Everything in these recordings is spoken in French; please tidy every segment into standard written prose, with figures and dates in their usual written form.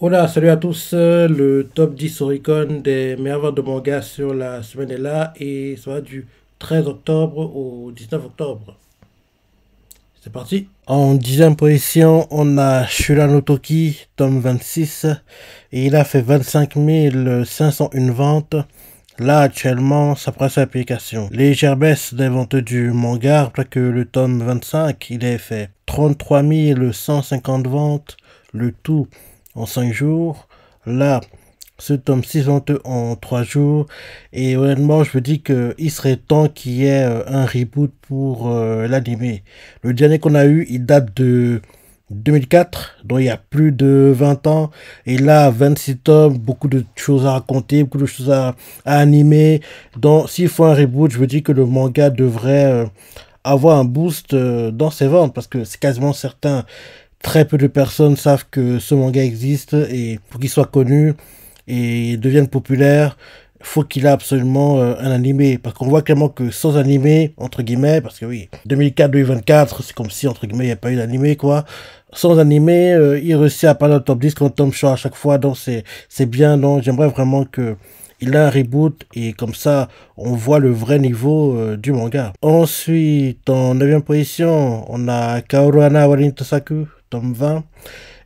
Hola, salut à tous. Le top 10 Oricon des meilleures ventes de manga sur la semaine est là et ça va du 13 octobre au 19 octobre. C'est parti. En dixième position, on a Shura no Toki, tome 26, et il a fait 25 501 ventes. Là, actuellement, ça prend sa application. Légère baisse des ventes du manga, après que le tome 25, il a fait 33 150 ventes, le tout en 5 jours. Là, ce tome 6 ventes en 3 jours. Et honnêtement, je me dis qu'il serait temps qu'il y ait un reboot pour l'animé. Le dernier qu'on a eu, il date de 2004, donc il y a plus de 20 ans. Et là, 26 tomes, beaucoup de choses à raconter, beaucoup de choses à animer. Donc, s'il faut un reboot, je me dis que le manga devrait avoir un boost dans ses ventes, parce que c'est quasiment certain. Très peu de personnes savent que ce manga existe, et pour qu'il soit connu et devienne populaire, faut qu'il ait absolument un animé. Parce qu'on voit clairement que sans animé, entre guillemets, parce que oui, 2004-2024, c'est comme si, entre guillemets, il n'y a pas eu d'animé, quoi. Sans animé, il réussit à parler dans le top 10 quand Tom Shaw à chaque fois, donc c'est bien. Donc j'aimerais vraiment que il a un reboot et comme ça on voit le vrai niveau du manga. Ensuite, en 9e position, on a Kaoruhana Warin Tosaku, tome 20.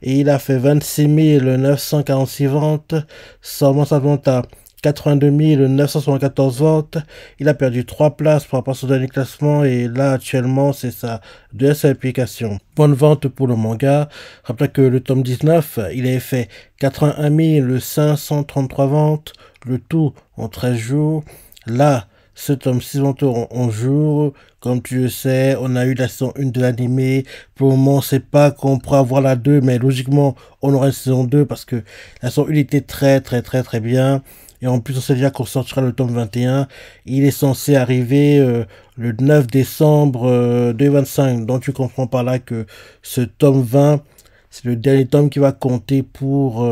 Et il a fait 26 946 ventes, seulement ça monte à 82 974 ventes. Il a perdu 3 places par rapport à son dernier classement et là actuellement c'est sa deuxième application. Bonne vente pour le manga. Rappelez que le tome 19, il a fait 81 533 ventes, le tout en 13 jours. Là, ce tome 6 ventes en 11 jours. Comme tu le sais, on a eu la saison 1 de l'animé. Pour le moment, on ne sait pas quand on pourra voir la 2, mais logiquement, on aura une saison 2 parce que la saison 1 était très bien. Et en plus, on sait déjà qu'on sortira le tome 21. Il est censé arriver le 9 décembre 2025. Donc, tu comprends par là que ce tome 20, c'est le dernier tome qui va compter pour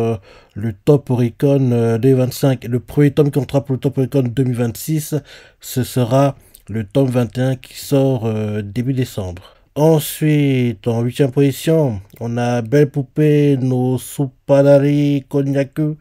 le Top Oricon 2025. Et le premier tome qui comptera pour le Top Oricon 2026, ce sera le tome 21 qui sort début décembre. Ensuite, en 8e position, on a Belle Poupée no Suppadari Konyaku,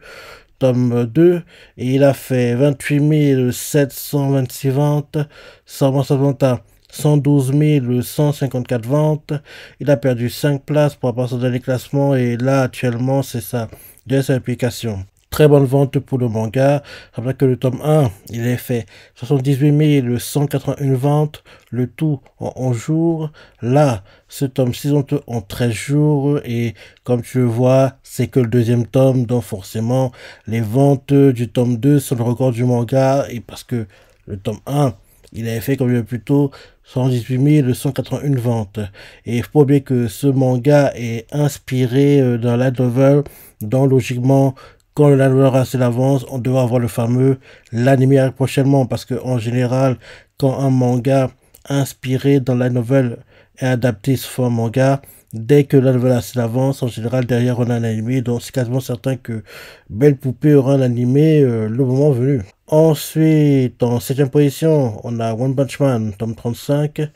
tome 2, et il a fait 28 726 ventes, seulement sa vente à 112 154 ventes. Il a perdu 5 places pour rapport à son dernier classement et là actuellement c'est sa deuxième application. Très bonne vente pour le manga. Rappelez que le tome 1, il est fait 78 181 ventes, le tout en 11 jours. Là, ce tome 6 en 13 jours et comme tu le vois, c'est que le deuxième tome, donc forcément, les ventes du tome 2 sont le record du manga et parce que le tome 1, il avait fait, comme je l'ai plus tôt, 118 181 ventes. Et il faut pas oublier que ce manga est inspiré d'un light novel, donc logiquement, quand le light novel aura assez d'avance, on devra avoir le fameux l'anime arrive prochainement, parce que en général, quand un manga inspiré dans la novel est adapté sous forme manga, dès que la nouvelle a assez d'avance, en général derrière on a un animé, donc c'est quasiment certain que Belle Poupée aura un animé le moment venu. Ensuite, en 7e position, on a One Punch Man, tome 35, et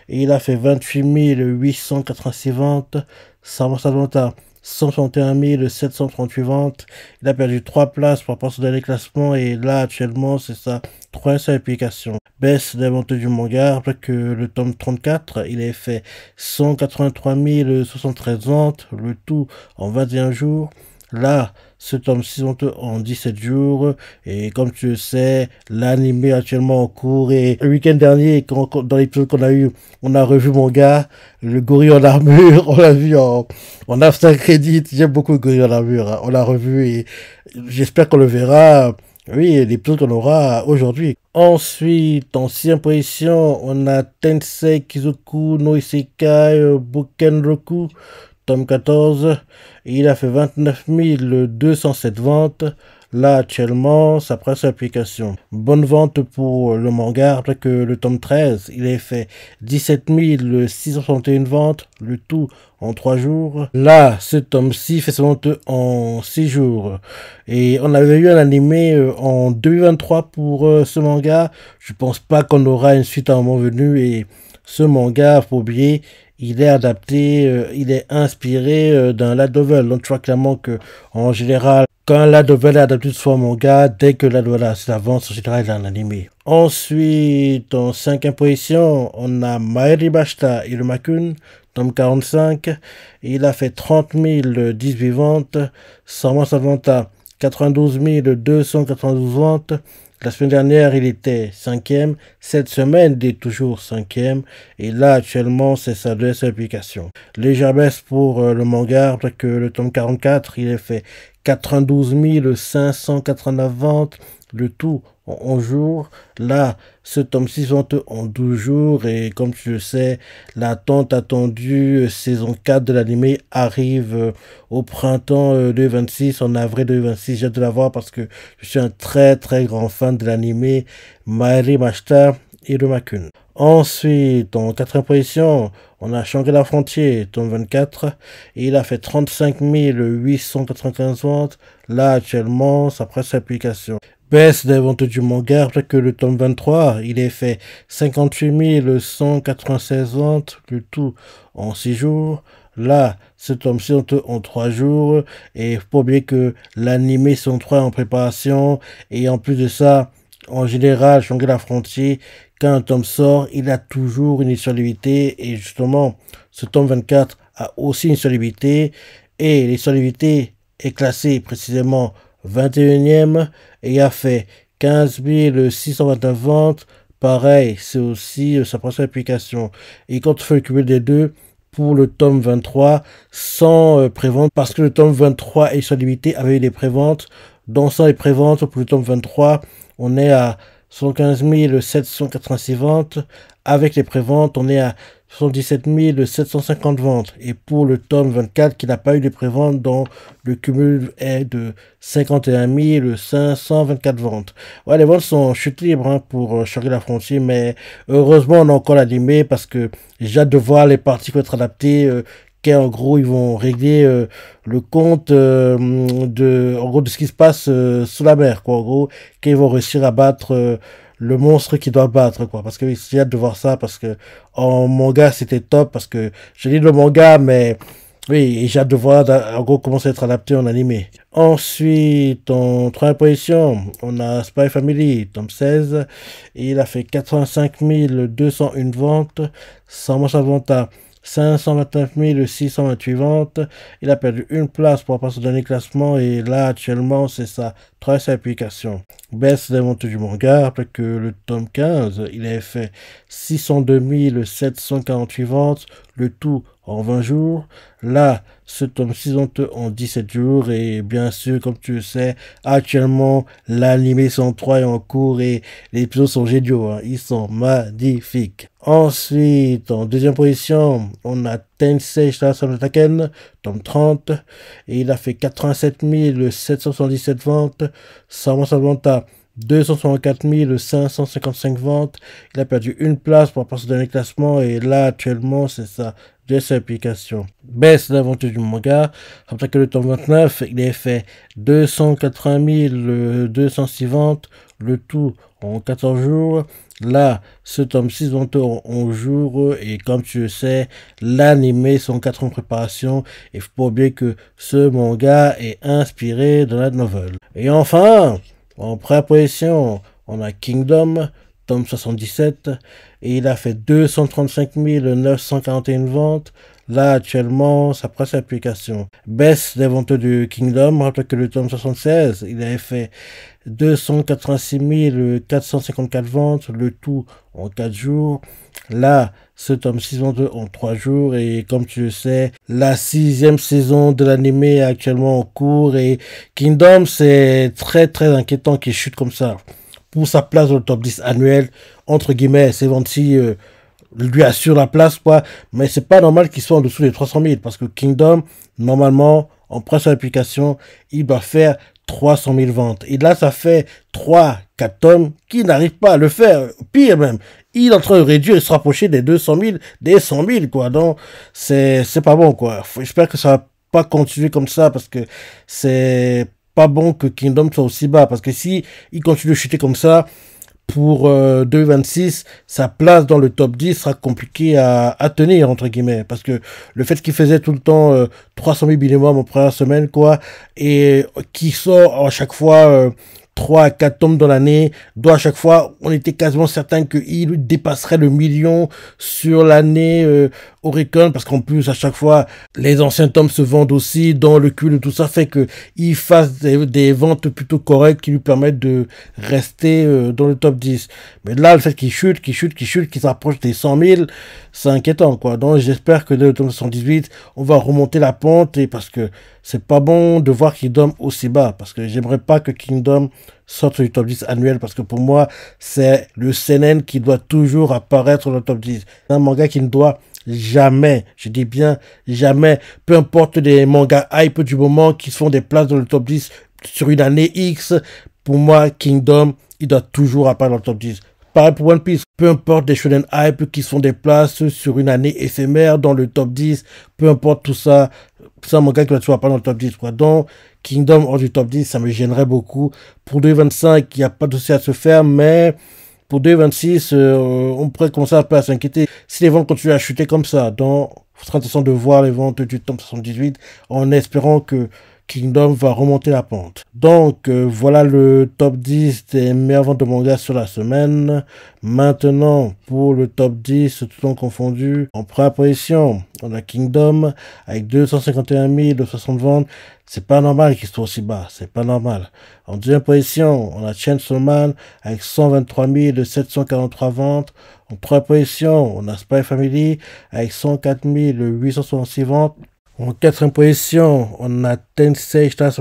il a fait 28 886 ventes, ça remonte à 161 738 ventes. Il a perdu 3 places par rapport à son dernier classement et là actuellement c'est sa troisième application. Baisse des ventes du manga, après que le tome 34, il a fait 183 073 ventes, le tout en 21 jours. Là, ce tome 6 en 17 jours. Et comme tu le sais, l'anime actuellement en cours. Et le week-end dernier, dans l'épisode qu'on a eu, on a revu mon gars, le gorille en armure. On l'a vu en after credit. J'aime beaucoup le gorille en armure, hein. On l'a revu et j'espère qu'on le verra. Oui, l'épisode qu'on aura aujourd'hui. Ensuite, en 6e position, on a Tensei Kizoku no Isekai Bokenroku, tome 14. Et il a fait 29 207 ventes. Là, actuellement, sa presse application. Bonne vente pour le manga, après que le tome 13, il a fait 17 661 ventes, le tout en 3 jours. Là, ce tome-ci fait sa vente en 6 jours. Et on avait eu un animé en 2023 pour ce manga. Je pense pas qu'on aura une suite à un moment venu. Et ce manga, faut oublier, il est adapté, il est inspiré d'un light novel. Donc tu vois clairement que en général, quand un light novel est adapté soit un manga, dès que la novel s'avance, en général, il est en animé. Ensuite, en cinquième position, on a Maeri Bashita Irumakun, tome 45. Il a fait 30 018 ventes. Sama Savanta, 92 292 ventes. La semaine dernière, il était cinquième. Cette semaine, il est toujours cinquième. Et là, actuellement, c'est sa deuxième publication. Légère baisse pour le manga, parce que le tome 44, il est fait 92 589 ventes. Le tout en 11 jours. Là, ce tome 6 vente en 12 jours. Et comme tu le sais, la tant attendue saison 4 de l'anime arrive au printemps 2026, en avril 2026. J'ai hâte de la voir parce que je suis un très très grand fan de l'anime Maeri Bashita Irumakun. Ensuite, en quatrième position, on a Shangri-La Frontier, tome 24. Et il a fait 35 895 ventes. Là, actuellement, ça presse sa publication. Baisse des ventes du manga, après que le tome 23, il est fait 58 196 ventes, le tout en 6 jours. Là, ce tome-ci en 3 jours. Et faut pas oublier que l'anime son 3 est en préparation. Et en plus de ça, en général, Shangri-La Frontier, quand un tome sort, il a toujours une édition limitée. Et justement, ce tome 24 a aussi une édition limitée. Et l'édition limitée est classée précisément 21e et a fait 15 629 ventes. Pareil, c'est aussi sa première application. Et quand on fait le cumul des deux, pour le tome 23, sans prévente, parce que le tome 23 est sur limité avec des préventes. Dans sans les préventes, pour le tome 23, on est à 115 786 ventes. Avec les préventes, on est à 77 750 ventes. Et pour le tome 24, qui n'a pas eu de prévente, dont le cumul est de 51 524 ventes. Ouais, les ventes sont chute libre pour Shangri-La Frontier, mais heureusement, on a encore l'animé parce que j'ai hâte de voir les parties qui vont être adaptées. En gros, ils vont régler le compte en gros, de ce qui se passe sous la mer, quoi. En gros, qu'ils vont réussir à battre le monstre qui doit battre, quoi. Parce que j'ai hâte de voir ça, parce que en manga, c'était top, parce que j'ai lu le manga, mais oui, et j'ai hâte de voir, en gros, comment ça va être adapté en animé. Ensuite, en troisième position, on a Spy Family, tome 16, et il a fait 85 201 ventes, sans manche à vente à 529 628 ventes. Il a perdu une place pour passer au dernier classement et là actuellement c'est sa troisième application. Baisse des ventes du manga après que le tome 15 il a fait 602 748 ventes, le tout en 20 jours. Là, ce tome 6 en 17 jours et bien sûr, comme tu le sais, actuellement l'anime 103 est en cours et les épisodes sont géniaux, ils sont magnifiques. Ensuite, en deuxième position, on a Tensei Shitara Taken, tome 30, et il a fait 87 777 ventes, Sama Salvanta 264 555 ventes. Il a perdu une place pour passer dans les classements et là actuellement c'est sa deuxième application. Baisse d'aventure du manga. Après que le tome 29, il a fait 280 206 ventes, le tout en 14 jours. Là, ce tome 6 vente en 11 jours et comme tu le sais, l'anime sont 4 en préparation. Il faut pas oublier que ce manga est inspiré de la novel. Et enfin, en première position, on a Kingdom, tome 77, et il a fait 235 941 ventes. Là, actuellement, sa presse application. Baisse des ventes de Kingdom, rappelez que le tome 76, il avait fait 286 454 ventes, le tout en 4 jours. Là, ce tome 6 vente en 3 jours et comme tu le sais, la 6e saison de l'anime est actuellement en cours et Kingdom, c'est très très inquiétant qu'il chute comme ça. Pour sa place dans le top 10 annuel, entre guillemets, c'est Venti lui assure la place, quoi. Mais c'est pas normal qu'il soit en dessous des 300 000 parce que Kingdom, normalement, en presse application, il doit faire 300 000 ventes. Et là, ça fait 3-4 tomes qui n'arrivent pas à le faire. Pire même, il est en train de réduire et se rapprocher des 200 000, des 100 000, quoi. Donc, c'est pas bon, quoi. J'espère que ça va pas continuer comme ça parce que c'est pas bon que Kingdom soit aussi bas. Parce que si il continue de chuter comme ça, pour 2026, sa place dans le top 10 sera compliquée à tenir, entre guillemets, parce que le fait qu'il faisait tout le temps 300 000 minimum en première semaine, quoi, et qui sort à chaque fois 3 à 4 tomes dans l'année, doit à chaque fois, on était quasiment certain qu'il dépasserait le million sur l'année Oricon, parce qu'en plus, à chaque fois, les anciens tomes se vendent aussi dans le cul, tout ça fait que il fasse des ventes plutôt correctes qui lui permettent de rester dans le top 10. Mais là, le fait qu'il chute, qu'il s'approche des 100 000, c'est inquiétant, quoi. Donc, j'espère que dès le tome 78, on va remonter la pente, et parce que c'est pas bon de voir Kingdom aussi bas, parce que j'aimerais pas que Kingdom sorte du top 10 annuel, parce que pour moi, c'est le seinen qui doit toujours apparaître dans le top 10. C'est un manga qui ne doit jamais, je dis bien jamais, peu importe les mangas hype du moment qui se font des places dans le top 10 sur une année X, pour moi, Kingdom, il doit toujours apparaître dans le top 10. Pareil pour One Piece, peu importe les shonen hype qui se font des places sur une année éphémère dans le top 10, peu importe tout ça, c'est un manga qui va toujours apparaître dans le top 10, quoi. Donc, Kingdom hors du top 10, ça me gênerait beaucoup. Pour 2025, il n'y a pas de souci à se faire, mais pour 2026, on pourrait commencer un peu à s'inquiéter si les ventes continuent à chuter comme ça. Donc, il sera intéressant de voir les ventes du tome 78 en espérant que Kingdom va remonter la pente. Donc, voilà le top 10 des meilleures ventes de manga sur la semaine. Maintenant, pour le top 10, tout temps confondu, en première position, on a Kingdom avec 251 260 ventes. C'est pas normal qu'il soit aussi bas, c'est pas normal. En deuxième position, on a Chainsaw Man avec 123 743 ventes. En première position, on a Spy Family avec 104 866 ventes. En quatrième position, on a Tensei Shitara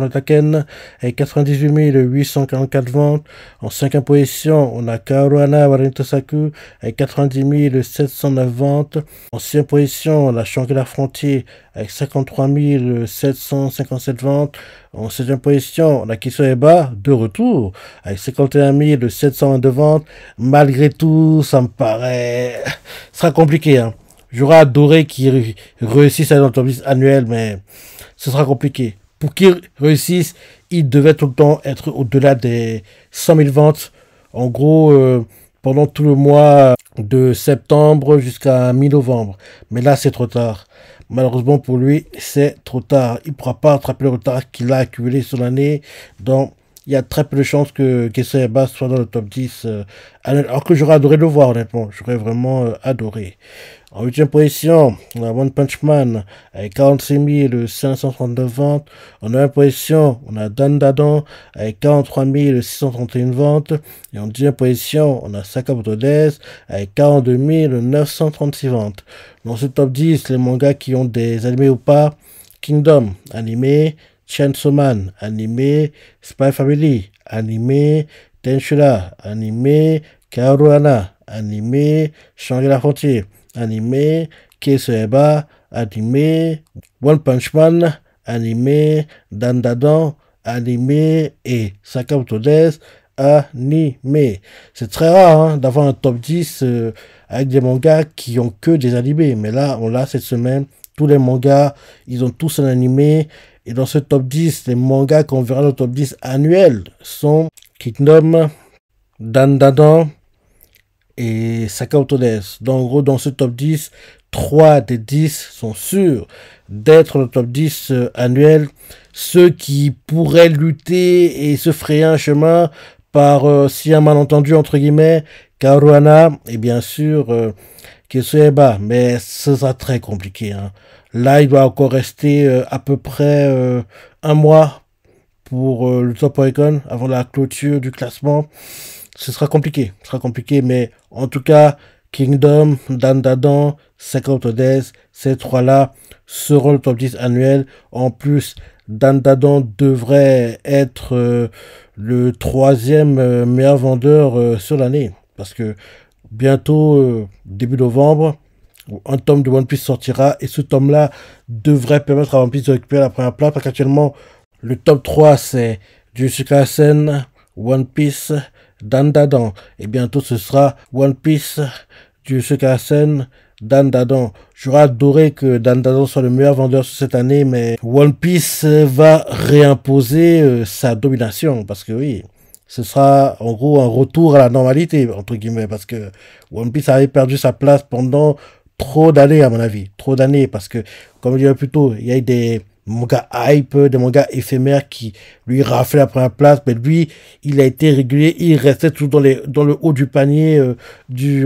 avec 98 844 ventes. En cinquième position, on a Kaoruana Warintosaku avec 90 709 ventes. En sixième position, on a Shangri-La Frontier avec 53 757 ventes. En septième position, on a Kisoeba de retour avec 51 722 ventes. Malgré tout, ça me paraît... Ça sera compliqué, hein. J'aurais adoré qu'il réussisse à aller dans le top 10 annuel, mais ce sera compliqué. Pour qu'il réussisse, il devait tout le temps être au-delà des 100 000 ventes. En gros, pendant tout le mois de septembre jusqu'à mi-novembre. Mais là, c'est trop tard. Malheureusement pour lui, c'est trop tard. Il ne pourra pas rattraper le retard qu'il a accumulé sur l'année. Donc, il y a très peu de chances que Kisoeba soit dans le top 10. Alors que j'aurais adoré le voir, honnêtement. J'aurais vraiment adoré. En huitième position, on a One Punch Man avec 46 539 ventes. En neuvième position, on a Dandadan avec 43 631 ventes. Et en dixième position, on a Sakamoto Days avec 42 936 ventes. Dans ce top 10, les mangas qui ont des animés ou pas: Kingdom, animé; Chainsaw Man, animé; Spy Family, animé; Tenshura, animé; Kaoruana, animé; Shangri-La Frontier, animé; Kisoeba, animé; One Punch Man, animé; Dandadan, animé; et Sakamoto Days, animé. C'est très rare, hein, d'avoir un top 10 avec des mangas qui ont que des animés. Mais là, on l'a cette semaine. Tous les mangas, ils ont tous un animé. Et dans ce top 10, les mangas qu'on verra dans le top 10 annuel sont Kingdom, Dandadan et Sakamoto Days. Donc, en gros, dans ce top 10, 3 des 10 sont sûrs d'être dans le top 10 annuel. Ceux qui pourraient lutter et se frayer un chemin par, si un malentendu, entre guillemets, Kaoruana et bien sûr Kisoeba. Mais ce sera très compliqué, hein. Là, il doit encore rester à peu près un mois pour le Top Oricon avant la clôture du classement. Ce sera compliqué, mais en tout cas, Kingdom, Dandadan, Sakamoto Days, ces trois-là seront le top 10 annuel. En plus, Dandadan devrait être le troisième meilleur vendeur sur l'année, parce que bientôt, début novembre, un tome de One Piece sortira, et ce tome-là devrait permettre à One Piece de récupérer la première place, parce qu'actuellement, le top 3, c'est Jujutsu Kaisen, One Piece, Dandadan. Et bientôt, ce sera One Piece, Jujutsu Kaisen, Dandadan. J'aurais adoré que Dandadan soit le meilleur vendeur sur cette année, mais One Piece va réimposer sa domination, parce que oui, Ce sera en gros un retour à la normalité, entre guillemets, parce que One Piece avait perdu sa place pendant trop d'années, à mon avis. Trop d'années, parce que, comme je disais plus tôt, il y a eu des mangas hype, des mangas éphémères qui lui raflaient la première place, mais lui, il a été régulier, il restait toujours dans le haut du panier du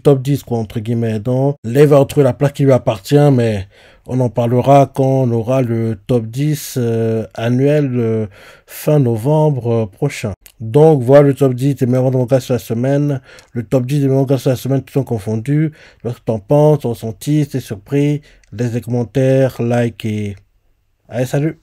top 10, quoi, entre guillemets. Donc, là, il va retrouver la place qui lui appartient, mais on en parlera quand on aura le top 10 annuel fin novembre prochain. Donc, voilà le top 10 des meilleurs mangas sur la semaine. Le top 10 des meilleurs mangas sur la semaine, tout sont confondus. Qu'est-ce que t'en penses, ton ressenti, t'es surpris? Laisse des commentaires, like et... Allez, salut!